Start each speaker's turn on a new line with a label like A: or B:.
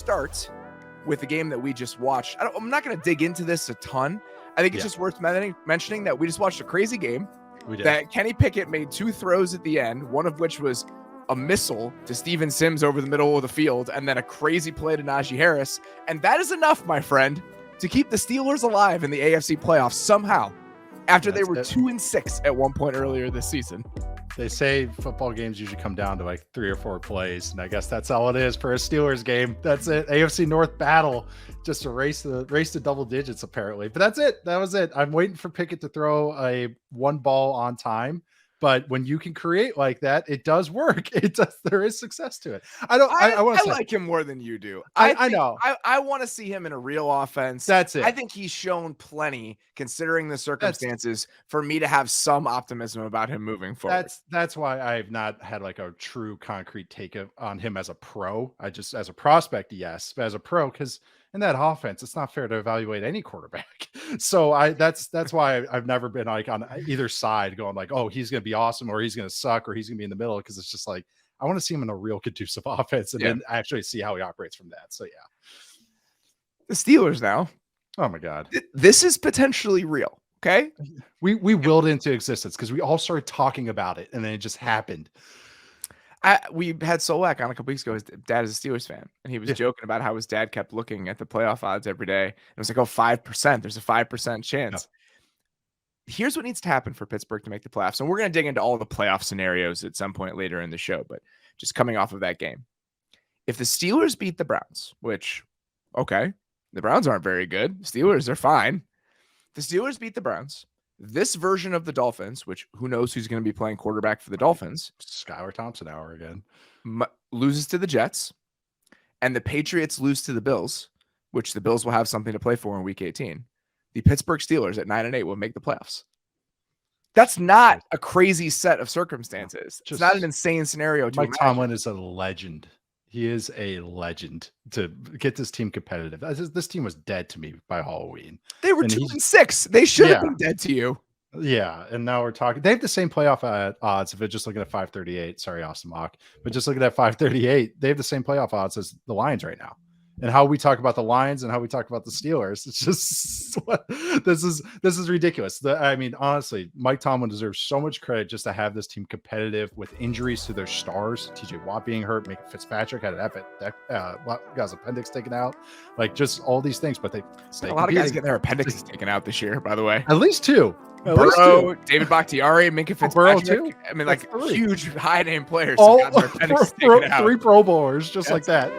A: start with the game that we just watched. I'm not going to dig into this a ton. I think it's just worth mentioning that we just watched a crazy game. That Kenny Pickett made 2 throws at the end, one of which was a missile to Steven Sims over the middle of the field, and then a crazy play to Najee Harris. And that is enough, my friend, to keep the Steelers alive in the AFC playoffs somehow, after they were 2-6 at one point earlier this season.
B: They say football games usually come down to like 3 or 4 plays, and I guess that's all it is for a Steelers game. That's it. AFC North battle, just a race to double digits apparently. But that's it. That was it. I'm waiting for Pickett to throw a 1 ball on time. But when you can create like that, it does work. It does. There is success to it. I
A: like him more than you do.
B: I know.
A: I want to see him in a real offense.
B: That's it.
A: I think he's shown plenty, considering the circumstances, for me to have some optimism about him moving forward.
B: That's why I've not had like a true concrete take on him as a pro. I just, as a prospect, yes, but as a pro, because in that offense, it's not fair to evaluate any quarterback. So that's why I've never been like on either side going like, oh, he's going to be awesome or he's going to suck or he's going to be in the middle. Cause it's just like, I want to see him in a real conducive offense and then actually see how he operates from that. So
A: the Steelers now.
B: Oh my God.
A: This is potentially real. Okay.
B: We willed into existence because we all started talking about it and then it just happened.
A: We had Solak on a couple weeks ago. His dad is a Steelers fan, and he was joking about how his dad kept looking at the playoff odds every day. It was like, 5%. There's a 5% chance. Here's what needs to happen for Pittsburgh to make the playoffs. And we're going to dig into all the playoff scenarios at some point later in the show, but just coming off of that game. If the Steelers beat the Browns, which, okay, the Browns aren't very good. Steelers are fine. The Steelers beat the Browns. This version of the Dolphins, which who knows who's going to be playing quarterback for the Dolphins,
B: Skylar Thompson hour again,
A: loses to the Jets, and the Patriots lose to the Bills, which the Bills will have something to play for in Week 18. The Pittsburgh Steelers at 9-8 will make the playoffs. That's not a crazy set of circumstances. It's not an insane scenario.
B: Mike Tomlin is a legend. He is a legend to get this team competitive. This team was dead to me by Halloween.
A: They were 2-6. They should have been dead to you.
B: Yeah, and now we're talking. They have the same playoff odds. If it's just looking at 538, sorry, Austin Mock, but just looking at 538, they have the same playoff odds as the Lions right now. And how we talk about the Lions and how we talk about the Steelers, it's just this is ridiculous. I mean, honestly, Mike Tomlin deserves so much credit just to have this team competitive with injuries to their stars. TJ Watt being hurt, Minka Fitzpatrick had got his appendix taken out, like just all these things. But
A: a lot of guys getting their appendixes taken out this year, by the way.
B: At least 2.
A: Burrow, David Bakhtiari, Minka Fitzpatrick.
B: Too.
A: I mean, like 3 huge high name players.
B: All 3 Pro Bowlers, just like that.